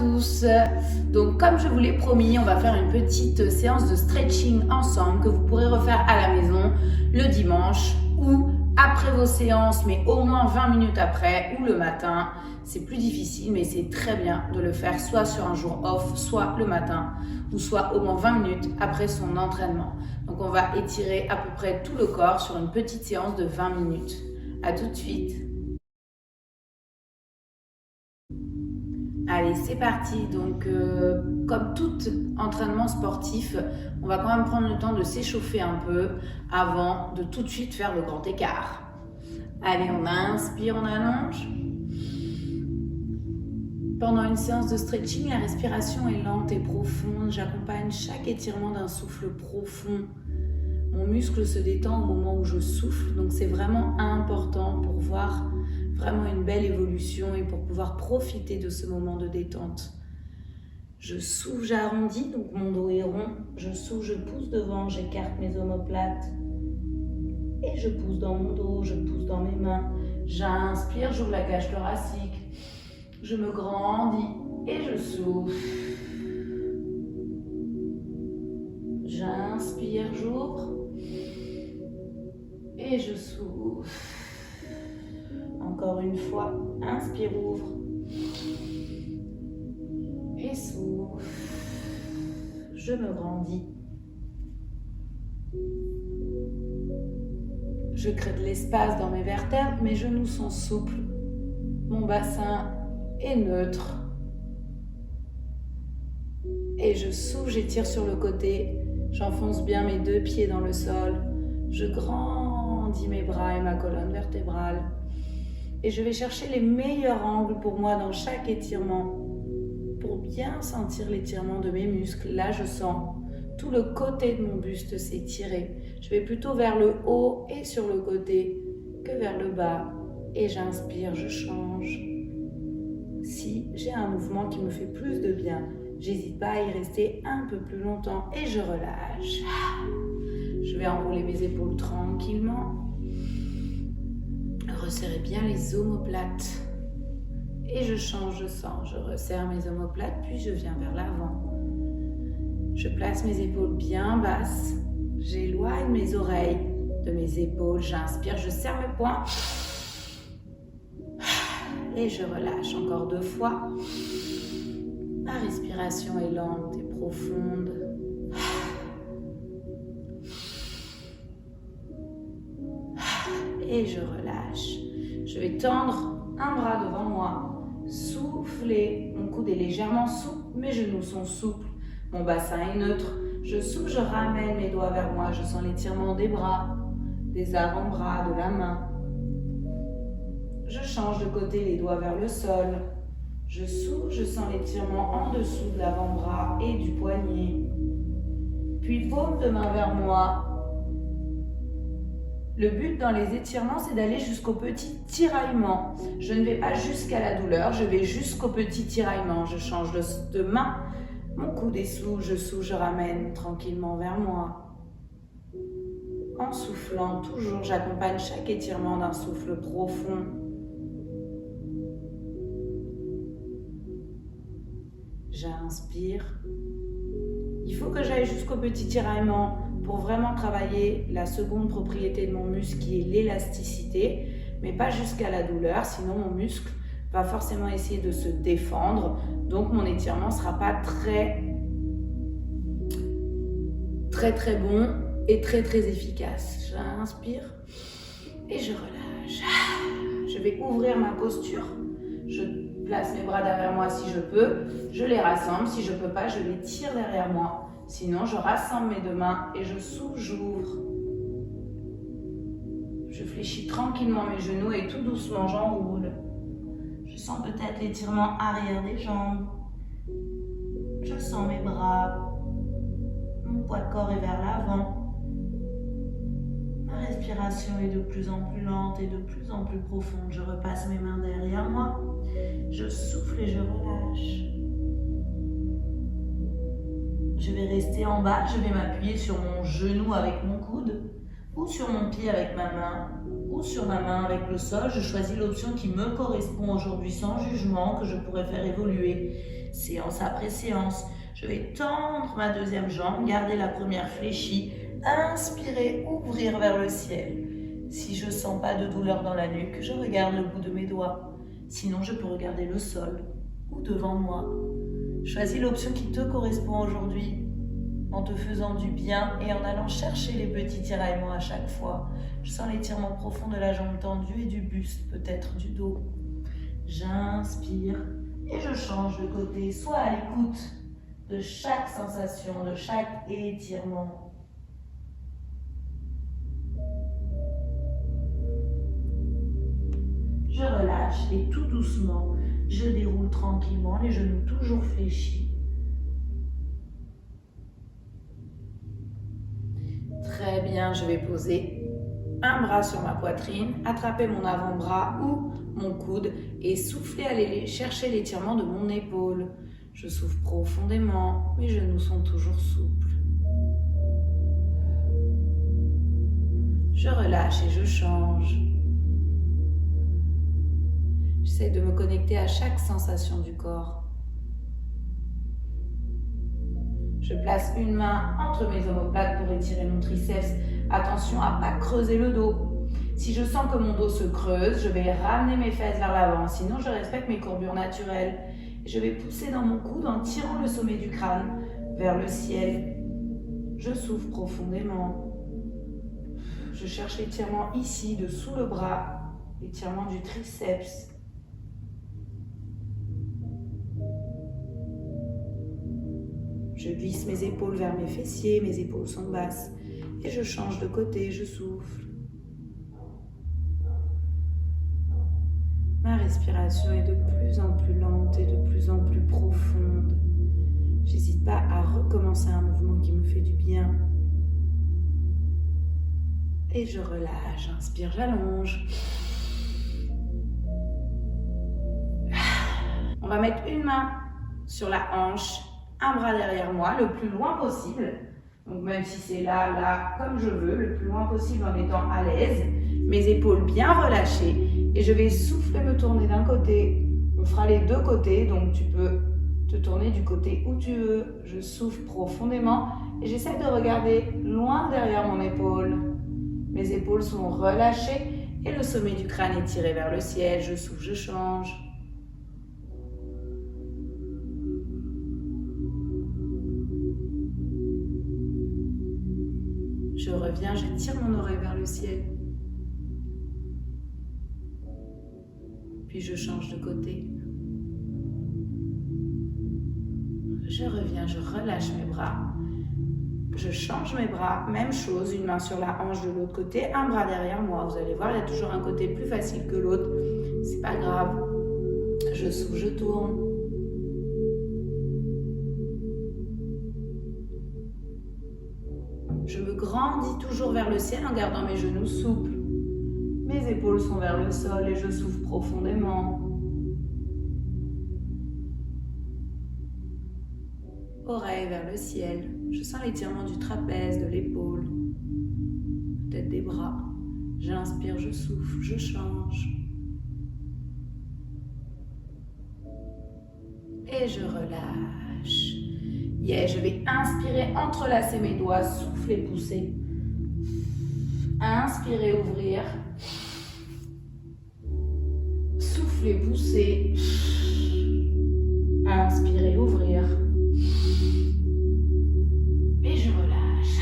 tous. Donc comme je vous l'ai promis, on va faire une petite séance de stretching ensemble que vous pourrez refaire à la maison le dimanche ou après vos séances, mais au moins 20 minutes après ou le matin. C'est plus difficile, mais c'est très bien de le faire soit sur un jour off, soit le matin, ou soit au moins 20 minutes après son entraînement. Donc on va étirer à peu près tout le corps sur une petite séance de 20 minutes. À tout de suite. Allez, c'est parti. Donc, comme tout entraînement sportif, on va quand même prendre le temps de s'échauffer un peu avant de tout de suite faire le grand écart. Allez, on inspire, on allonge. Pendant une séance de stretching, la respiration est lente et profonde. J'accompagne chaque étirement d'un souffle profond. Mon muscle se détend au moment où je souffle, donc c'est vraiment important pour voir vraiment une belle évolution et pour pouvoir profiter de ce moment de détente. Je souffle, j'arrondis, donc mon dos est rond. Je souffle, je pousse devant, j'écarte mes omoplates. Et je pousse dans mon dos, je pousse dans mes mains. J'inspire, j'ouvre la cage thoracique. Je me grandis et je souffle. J'inspire, j'ouvre. Et je souffle. Encore une fois, inspire, ouvre. Et souffle. Je me grandis. Je crée de l'espace dans mes vertèbres, mes genoux sont souples. Mon bassin est neutre. Et je souffle, j'étire sur le côté. J'enfonce bien mes deux pieds dans le sol. Je grandis mes bras et ma colonne vertébrale. Et je vais chercher les meilleurs angles pour moi dans chaque étirement. Pour bien sentir l'étirement de mes muscles. Là, je sens tout le côté de mon buste s'étirer. Je vais plutôt vers le haut et sur le côté que vers le bas. Et j'inspire, je change. Si j'ai un mouvement qui me fait plus de bien, j'hésite pas à y rester un peu plus longtemps et je relâche. Je vais enrouler mes épaules tranquillement. Resserrez bien les omoplates. Et je change de sens. Je resserre mes omoplates, puis je viens vers l'avant. Je place mes épaules bien basses. J'éloigne mes oreilles de mes épaules. J'inspire, je serre mes poings. Et je relâche encore 2 fois. Ma respiration est lente et profonde. Et je relâche. Je vais tendre un bras devant moi. Souffler. Mon coude est légèrement souple. Mes genoux sont souples. Mon bassin est neutre. Je souffle, je ramène mes doigts vers moi. Je sens l'étirement des bras, des avant-bras, de la main. Je change de côté, les doigts vers le sol. Je souffle, je sens l'étirement en dessous de l'avant-bras et du poignet. Puis paume de main vers moi. Le but dans les étirements, c'est d'aller jusqu'au petit tiraillement. Je ne vais pas jusqu'à la douleur, je vais jusqu'au petit tiraillement. Je change de main. Mon coude est souple, je ramène tranquillement vers moi. En soufflant, toujours, j'accompagne chaque étirement d'un souffle profond. J'inspire. Il faut que j'aille jusqu'au petit tiraillement pour vraiment travailler la seconde propriété de mon muscle qui est l'élasticité, mais pas jusqu'à la douleur, sinon mon muscle va forcément essayer de se défendre, donc mon étirement ne sera pas très bon et très efficace. J'inspire et je relâche. Je vais ouvrir ma posture. Je place mes bras derrière moi si je peux. Je les rassemble. Si je ne peux pas, je les tire derrière moi. Sinon, je rassemble mes 2 mains et je souffle, j'ouvre. Je fléchis tranquillement mes genoux et tout doucement, j'enroule. Je sens peut-être l'étirement arrière des jambes. Je sens mes bras. Mon poids de corps est vers l'avant. Ma respiration est de plus en plus lente et de plus en plus profonde. Je repasse mes mains derrière moi. Je souffle et je relâche. Je vais rester en bas. Je vais m'appuyer sur mon genou avec mon coude ou sur mon pied avec ma main ou sur ma main avec le sol. Je choisis l'option qui me correspond aujourd'hui sans jugement, que je pourrais faire évoluer séance après séance. Je vais tendre ma deuxième jambe, garder la première fléchie, inspirer, ouvrir vers le ciel. Si je ne sens pas de douleur dans la nuque, je regarde le bout de mes doigts. Sinon, je peux regarder le sol ou devant moi. Choisis l'option qui te correspond aujourd'hui en te faisant du bien et en allant chercher les petits tiraillements à chaque fois. Je sens l'étirement profond de la jambe tendue et du buste, peut-être du dos. J'inspire et je change de côté, soit à l'écoute de chaque sensation, de chaque étirement. Je relâche et tout doucement, je déroule tranquillement, les genoux toujours fléchis. Très bien, je vais poser un bras sur ma poitrine, attraper mon avant-bras ou mon coude et souffler, aller chercher l'étirement de mon épaule. Je souffle profondément, mes genoux sont toujours souples. Je relâche et je change. J'essaie de me connecter à chaque sensation du corps. Je place une main entre mes omoplates pour étirer mon triceps. Attention à ne pas creuser le dos. Si je sens que mon dos se creuse, je vais ramener mes fesses vers l'avant. Sinon, je respecte mes courbures naturelles. Je vais pousser dans mon coude en tirant le sommet du crâne vers le ciel. Je souffle profondément. Je cherche l'étirement ici, dessous le bras, l'étirement du triceps. Je glisse mes épaules vers mes fessiers, mes épaules sont basses. Et je change de côté, je souffle. Ma respiration est de plus en plus lente et de plus en plus profonde. J'hésite pas à recommencer un mouvement qui me fait du bien. Et je relâche, j'inspire, j'allonge. On va mettre une main sur la hanche, un bras derrière moi, le plus loin possible. Donc même si c'est là, là, comme je veux, le plus loin possible en étant à l'aise. Mes épaules bien relâchées. Et je vais souffler, me tourner d'un côté. On fera les deux côtés, donc tu peux te tourner du côté où tu veux. Je souffle profondément et j'essaie de regarder loin derrière mon épaule. Mes épaules sont relâchées et le sommet du crâne est tiré vers le ciel. Je souffle, je change. Je reviens, je tire mon oreille vers le ciel. Puis je change de côté. Je reviens, je relâche mes bras. Je change mes bras, même chose, une main sur la hanche de l'autre côté, un bras derrière moi. Vous allez voir, il y a toujours un côté plus facile que l'autre. C'est pas grave. Je souffle, je tourne. Je me grandis toujours vers le ciel en gardant mes genoux souples. Mes épaules sont vers le sol et je souffle profondément. Oreilles vers le ciel. Je sens l'étirement du trapèze, de l'épaule, peut-être des bras. J'inspire, je souffle, je change. Et je relâche. Yeah, je vais inspirer, entrelacer mes doigts, souffler, pousser. Inspirer, ouvrir. Souffler, pousser. Inspirer, ouvrir. Et je relâche.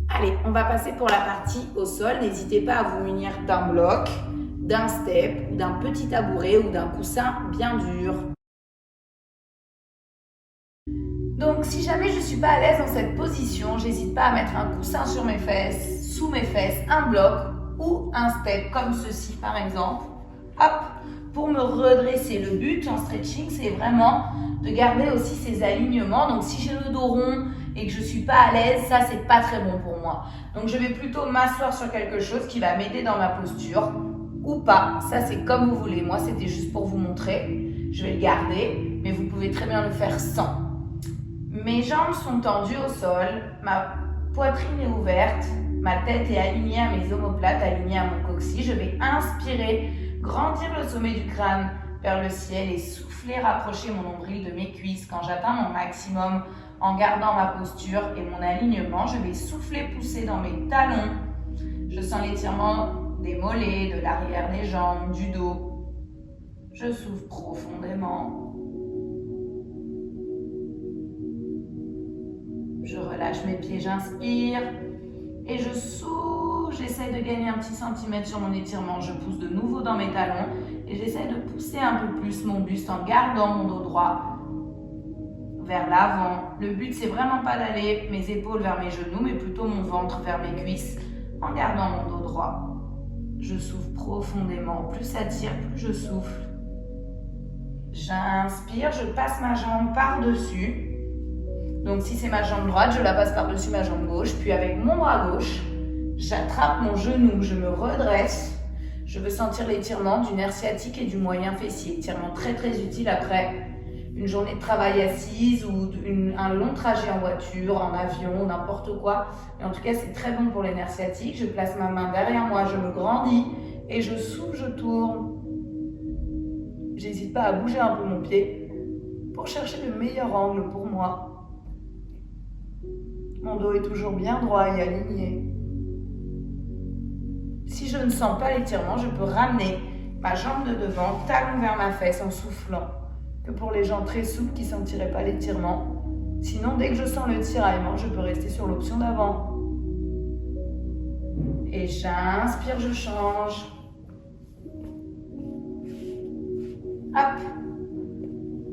Allez, on va passer pour la partie au sol. N'hésitez pas à vous munir d'un bloc, d'un step, d'un petit tabouret ou d'un coussin bien dur. Donc, si jamais je ne suis pas à l'aise dans cette position, j'hésite pas à mettre un coussin sur mes fesses, sous mes fesses, un bloc ou un step comme ceci par exemple. Hop, pour me redresser. Le but en stretching, c'est vraiment de garder aussi ces alignements. Donc, si j'ai le dos rond et que je ne suis pas à l'aise, ça, c'est pas très bon pour moi. Donc, je vais plutôt m'asseoir sur quelque chose qui va m'aider dans ma posture ou pas. Ça, c'est comme vous voulez. Moi, c'était juste pour vous montrer. Je vais le garder, mais vous pouvez très bien le faire sans. Mes jambes sont tendues au sol, ma poitrine est ouverte, Ma tête est alignée à mes omoplates, alignée à mon coccyx. Je vais inspirer, grandir le sommet du crâne vers le ciel et souffler, rapprocher mon nombril de mes cuisses. Quand j'atteins mon maximum, en gardant ma posture et mon alignement, je vais souffler, pousser dans mes talons. Je sens l'étirement des mollets, de l'arrière des jambes, du dos. Je souffle profondément. Je relâche mes pieds, j'inspire et je souffle. J'essaie de gagner un petit centimètre sur mon étirement. Je pousse de nouveau dans mes talons et j'essaie de pousser un peu plus mon buste en gardant mon dos droit vers l'avant. Le but, c'est vraiment pas d'aller mes épaules vers mes genoux, mais plutôt mon ventre vers mes cuisses en gardant mon dos droit. Je souffle profondément. Plus ça tire, plus je souffle. J'inspire, je passe ma jambe par-dessus. Donc si c'est ma jambe droite, je la passe par-dessus ma jambe gauche. Puis avec mon bras gauche, j'attrape mon genou, je me redresse. Je veux sentir l'étirement du nerf sciatique et du moyen fessier. Étirement très très utile après une journée de travail assise ou un long trajet en voiture, en avion, n'importe quoi. Mais en tout cas, c'est très bon pour les nerfs sciatiques. Je place ma main derrière moi, je me grandis et je souffle, je tourne. J'hésite pas à bouger un peu mon pied pour chercher le meilleur angle pour moi. Mon dos est toujours bien droit et aligné. Si je ne sens pas l'étirement, je peux ramener ma jambe de devant, talon vers ma fesse en soufflant. Que pour les gens très souples qui ne sentiraient pas l'étirement. Sinon, dès que je sens le tiraillement, je peux rester sur l'option d'avant. Et j'inspire, je change. Hop.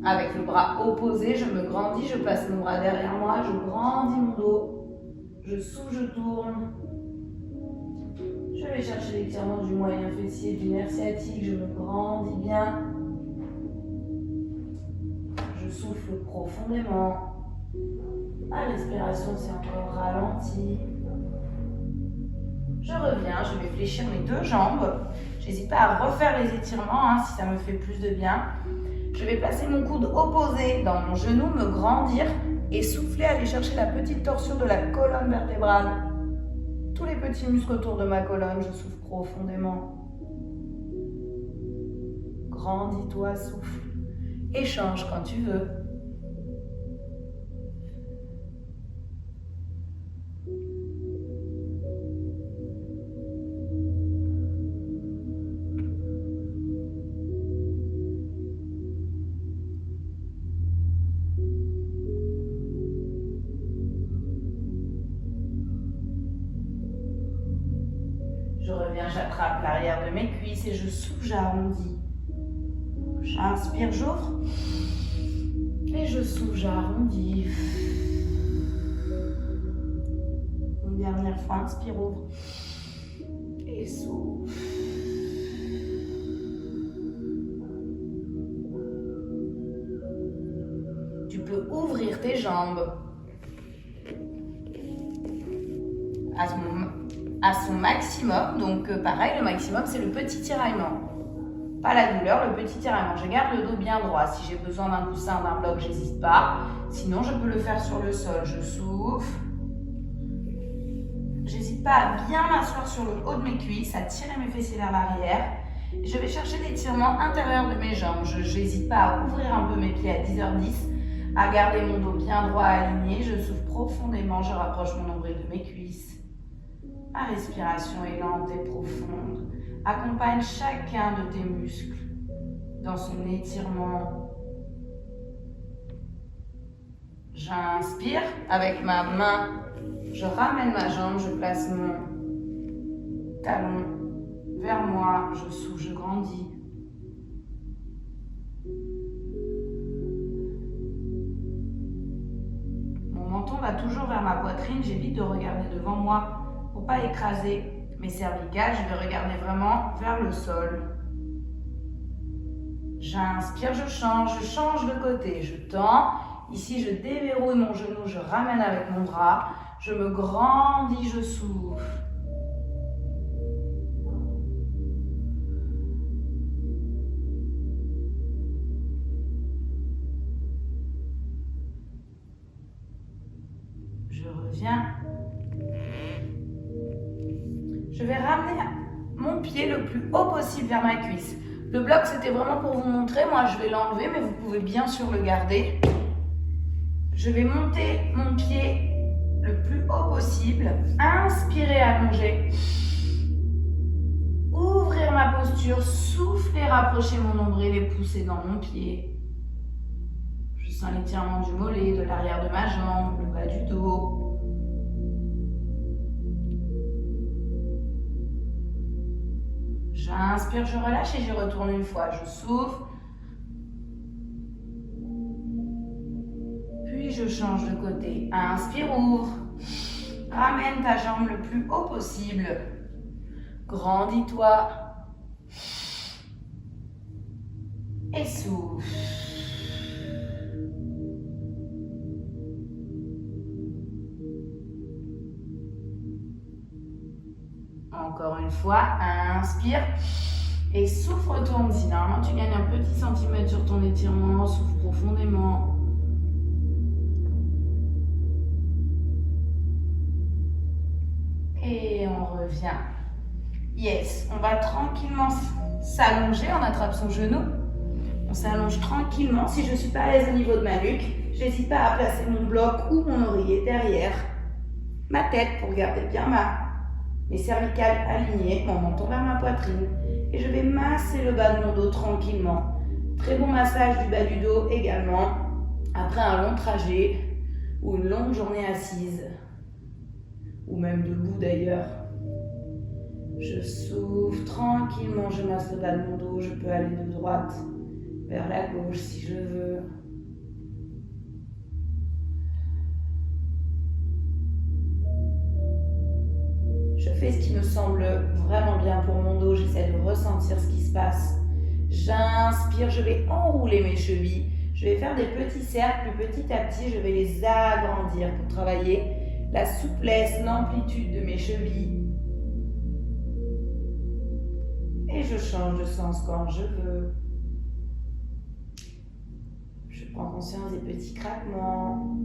Avec le bras opposé, je me grandis, je place mon bras derrière moi, je grandis mon dos. Je souffle, je tourne. Je vais chercher l'étirement du moyen fessier, du nerf sciatique, je me grandis bien. Je souffle profondément. Ma respiration s'est encore ralentie. Je reviens, je vais fléchir mes deux jambes. J'hésite pas à refaire les étirements si ça me fait plus de bien. Je vais placer mon coude opposé dans mon genou, me grandir et souffler, aller chercher la petite torsion de la colonne vertébrale. Tous les petits muscles autour de ma colonne, je souffle profondément. Grandis-toi, souffle. Échange quand tu veux. Je reviens, j'attrape l'arrière de mes cuisses et je souffle, j'arrondis. J'inspire, j'ouvre. Et je souffle, j'arrondis. Une dernière fois, inspire, ouvre. Et souffle. Tu peux ouvrir tes jambes à son maximum. Donc pareil, le maximum, c'est le petit tiraillement. Pas la douleur, le petit tiraillement. Je garde le dos bien droit. Si j'ai besoin d'un coussin, d'un bloc, j'hésite pas. Sinon, je peux le faire sur le sol. Je souffle. J'hésite pas à bien m'asseoir sur le haut de mes cuisses, à tirer mes fessiers vers l'arrière. Je vais chercher l'étirement intérieur de mes jambes. Je n'hésite pas à ouvrir un peu mes pieds à 10h10, à garder mon dos bien droit, aligné. Je souffle profondément, je rapproche mon nombril de mes cuisses. Ma respiration est lente et profonde. Accompagne chacun de tes muscles dans son étirement. J'inspire avec ma main. Je ramène ma jambe, je place mon talon vers moi. Je souffle, je grandis. Mon menton va toujours vers ma poitrine. J'évite de regarder devant moi pour ne pas écraser mes cervicales. Je vais regarder vraiment vers le sol. J'inspire, je change de côté. Je tends. Ici, je déverrouille mon genou, je ramène avec mon bras. Je me grandis, je souffle. Je reviens. vais ramener mon pied le plus haut possible vers ma cuisse. Le bloc, c'était vraiment pour vous montrer. Moi, je vais l'enlever, mais vous pouvez bien sûr le garder. Je vais monter mon pied le plus haut possible. Inspirez, allongez. Ouvrir ma posture, souffler, rapprocher mon nombril et pousser dans mon pied. Je sens l'étirement du mollet, de l'arrière de ma jambe, le bas du dos. J'inspire, je relâche et j'y retourne une fois. Je souffle. Puis je change de côté. Inspire, ouvre. Ramène ta jambe le plus haut possible. Grandis-toi. Et souffle. Encore une fois, inspire et souffle, retourne. Si normalement tu gagnes un petit centimètre sur ton étirement, souffle profondément. Et on revient. Yes, on va tranquillement s'allonger, on attrape son genou. On s'allonge tranquillement. Si je ne suis pas à l'aise au niveau de ma nuque, j'hésite pas à placer mon bloc ou mon oreiller derrière ma tête pour garder bien mes cervicales alignées, mon menton vers ma poitrine. Et je vais masser le bas de mon dos tranquillement. Très bon massage du bas du dos également, après un long trajet ou une longue journée assise, ou même debout d'ailleurs. Je souffle tranquillement, je masse le bas de mon dos, je peux aller de droite vers la gauche si je veux. Je fais ce qui me semble vraiment bien pour mon dos, j'essaie de ressentir ce qui se passe. J'inspire, je vais enrouler mes chevilles. Je vais faire des petits cercles, petit à petit, je vais les agrandir pour travailler la souplesse, l'amplitude de mes chevilles. Et je change de sens quand je veux. Je prends conscience des petits craquements.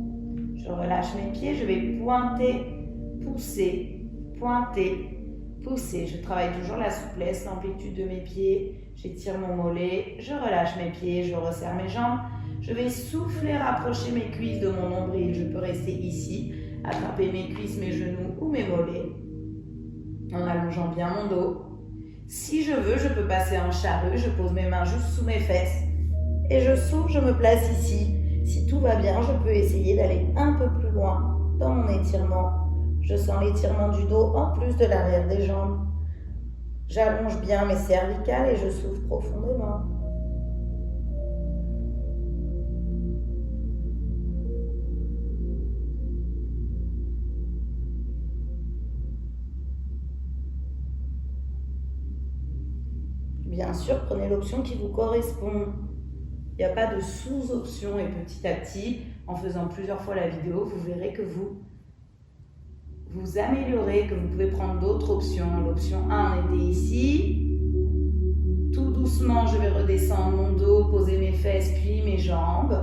Je relâche mes pieds, je vais pointer, pousser. Pointer, pousser. Je travaille toujours la souplesse, l'amplitude de mes pieds. J'étire mon mollet, je relâche mes pieds, je resserre mes jambes. Je vais souffler, rapprocher mes cuisses de mon nombril. Je peux rester ici, attraper mes cuisses, mes genoux ou mes mollets en allongeant bien mon dos. Si je veux, je peux passer en charrue. Je pose mes mains juste sous mes fesses et je souffle, je me place ici. Si tout va bien, je peux essayer d'aller un peu plus loin dans mon étirement. Je sens l'étirement du dos en plus de l'arrière des jambes. J'allonge bien mes cervicales et je souffle profondément. Bien sûr, prenez l'option qui vous correspond. Il n'y a pas de sous-option et petit à petit, en faisant plusieurs fois la vidéo, vous verrez que vous améliorez, que vous pouvez prendre d'autres options. L'option 1, on était ici. Tout doucement, je vais redescendre mon dos, poser mes fesses, puis mes jambes.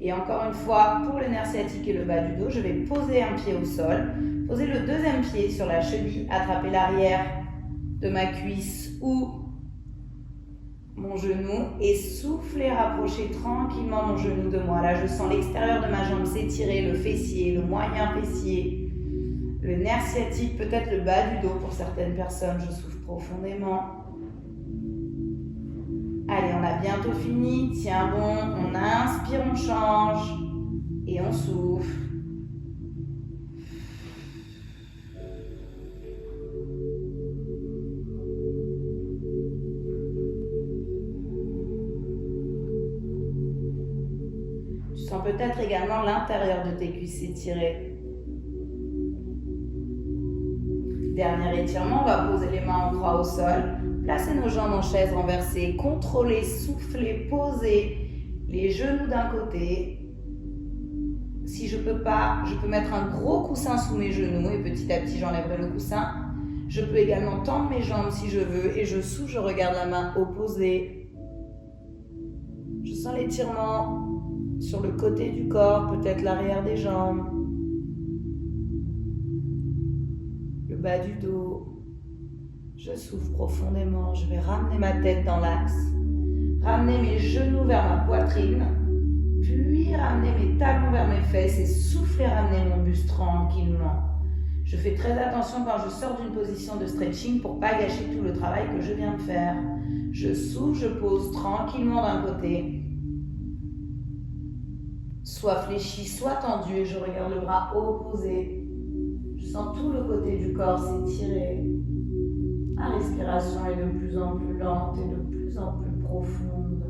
Et encore une fois, pour le nerf sciatique et le bas du dos, je vais poser un pied au sol, poser le deuxième pied sur la cheville, attraper l'arrière de ma cuisse ou mon genou et souffler, rapprocher tranquillement mon genou de moi. Là, je sens l'extérieur de ma jambe s'étirer, le fessier, le moyen fessier, le nerf sciatique, peut-être le bas du dos pour certaines personnes. Je souffle profondément. Allez, on a bientôt fini. Tiens bon, on inspire, on change et on souffle. Peut-être également l'intérieur de tes cuisses s'étirer. Dernier étirement, on va poser les mains en croix au sol, placer nos jambes en chaise renversée, contrôler, souffler, poser les genoux d'un côté. Si je peux pas, je peux mettre un gros coussin sous mes genoux et petit à petit j'enlèverai le coussin. Je peux également tendre mes jambes si je veux et je souffle, je regarde la main opposée. Je sens l'étirement sur le côté du corps, peut-être l'arrière des jambes, le bas du dos. Je souffle profondément, je vais ramener ma tête dans l'axe, ramener mes genoux vers ma poitrine, puis ramener mes talons vers mes fesses et souffler, ramener mon buste tranquillement. Je fais très attention quand je sors d'une position de stretching pour ne pas gâcher tout le travail que je viens de faire. Je souffle, je pose tranquillement d'un côté, soit fléchi, soit tendu, et je regarde le bras opposé. Je sens tout le côté du corps s'étirer. Ma respiration est de plus en plus lente et de plus en plus profonde.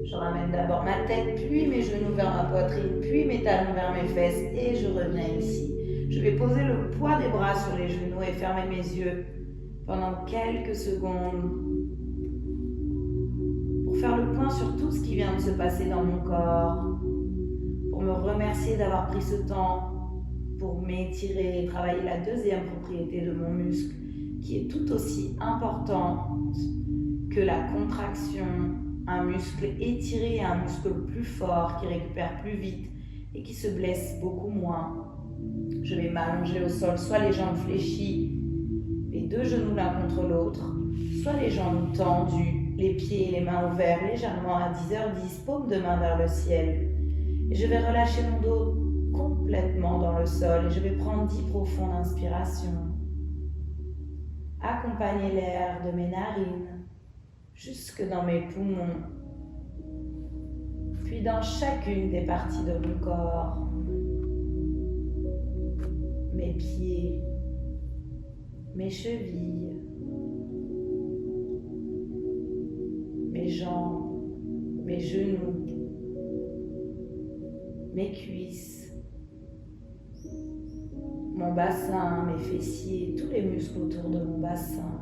Je ramène d'abord ma tête, puis mes genoux vers ma poitrine, puis mes talons vers mes fesses et je reviens ici. Je vais poser le poids des bras sur les genoux et fermer mes yeux pendant quelques secondes pour faire le point sur tout ce qui vient de se passer dans mon corps, pour me remercier d'avoir pris ce temps pour m'étirer et travailler la deuxième propriété de mon muscle qui est tout aussi importante que la contraction. Un muscle étiré, un muscle plus fort qui récupère plus vite et qui se blesse beaucoup moins. Je vais m'allonger au sol, soit les jambes fléchies, les deux genoux l'un contre l'autre, soit les jambes tendues, les pieds et les mains ouverts légèrement à 10h10, paume de main vers le ciel. Et je vais relâcher mon dos complètement dans le sol et je vais prendre 10 profondes inspirations. Accompagner l'air de mes narines jusque dans mes poumons, puis dans chacune des parties de mon corps, mes pieds, mes chevilles, mes jambes, mes genoux, mes cuisses, mon bassin, mes fessiers, tous les muscles autour de mon bassin.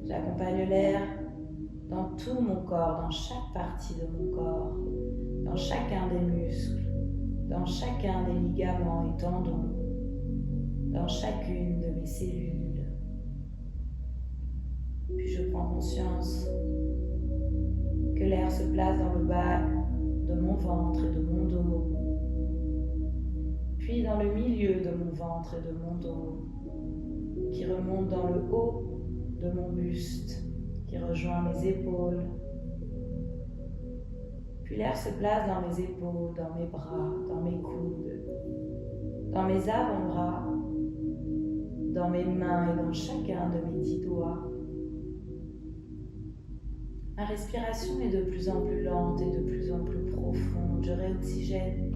J'accompagne l'air dans tout mon corps, dans chaque partie de mon corps, dans chacun des muscles, dans chacun des ligaments et tendons, dans chacune de mes cellules. Puis je prends conscience que l'air se place dans le bas de mon ventre et de mon dos, puis dans le milieu de mon ventre et de mon dos, qui remonte dans le haut de mon buste, qui rejoint mes épaules. Puis l'air se place dans mes épaules, dans mes bras, dans mes coudes, dans mes avant-bras, dans mes mains et dans chacun de mes 10 doigts. Ma respiration est de plus en plus lente et de plus en plus profonde. Je réoxygène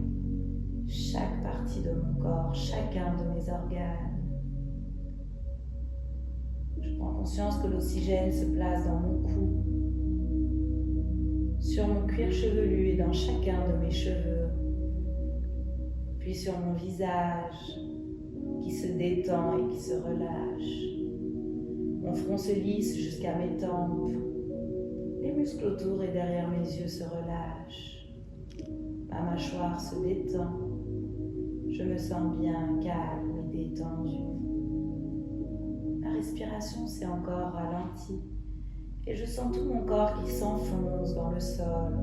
chaque partie de mon corps, chacun de mes organes. Je prends conscience que l'oxygène se place dans mon cou, sur mon cuir chevelu et dans chacun de mes cheveux, puis sur mon visage qui se détend et qui se relâche. Mon front se lisse jusqu'à mes tempes, les muscles autour et derrière mes yeux se relâchent, ma mâchoire se détend, je me sens bien calme et détendue. Ma respiration s'est encore ralentie et je sens tout mon corps qui s'enfonce dans le sol.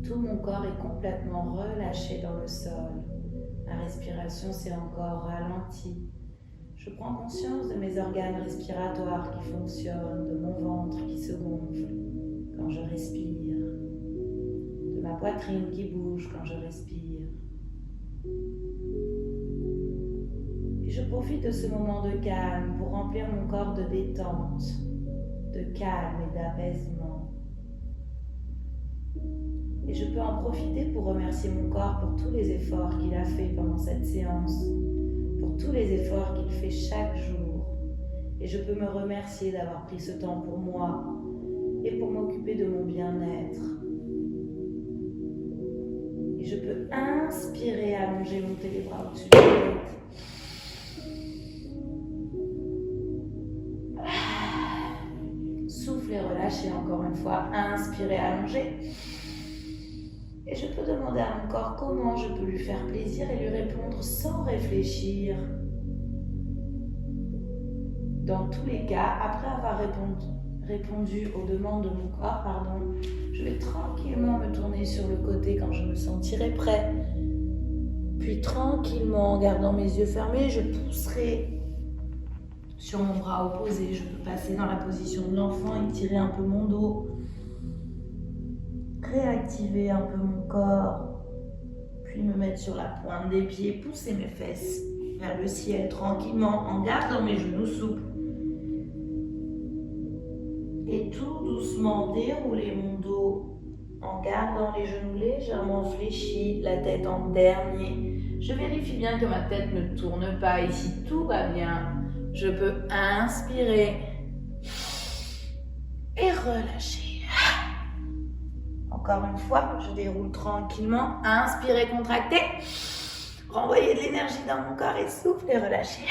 Tout mon corps est complètement relâché dans le sol. Ma respiration s'est encore ralentie. Je prends conscience de mes organes respiratoires qui fonctionnent, de mon ventre qui se gonfle quand je respire, de ma poitrine qui bouge quand je respire. Et je profite de ce moment de calme pour remplir mon corps de détente, de calme et d'apaisement. Et je peux en profiter pour remercier mon corps pour tous les efforts qu'il a fait pendant cette séance, pour tous les efforts qu'il fait chaque jour. Et je peux me remercier d'avoir pris ce temps pour moi, et pour m'occuper de mon bien-être. Et je peux inspirer, allonger, monter les bras au-dessus de la tête. Souffler, relâcher encore une fois. Inspirer, allonger. Et je peux demander à mon corps comment je peux lui faire plaisir et lui répondre sans réfléchir. Dans tous les cas, après avoir répondu aux demandes de mon corps, je vais tranquillement me tourner sur le côté quand je me sentirai prêt. Puis tranquillement, en gardant mes yeux fermés, je pousserai sur mon bras opposé. Je peux passer dans la position de l'enfant, étirer un peu mon dos, réactiver un peu mon corps, puis me mettre sur la pointe des pieds, pousser mes fesses vers le ciel tranquillement en gardant mes genoux souples. Et tout doucement dérouler mon dos en gardant les genoux légèrement fléchis, la tête en dernier. Je vérifie bien que ma tête ne tourne pas et si tout va bien, je peux inspirer et relâcher. Encore une fois, je déroule tranquillement. Inspirez, contractez. Renvoyez de l'énergie dans mon corps et souffle et relâchez.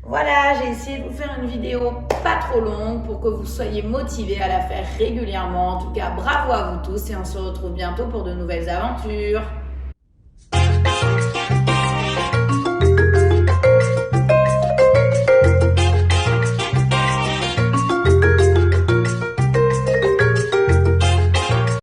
Voilà, j'ai essayé de vous faire une vidéo pas trop longue pour que vous soyez motivés à la faire régulièrement. En tout cas, bravo à vous tous et on se retrouve bientôt pour de nouvelles aventures.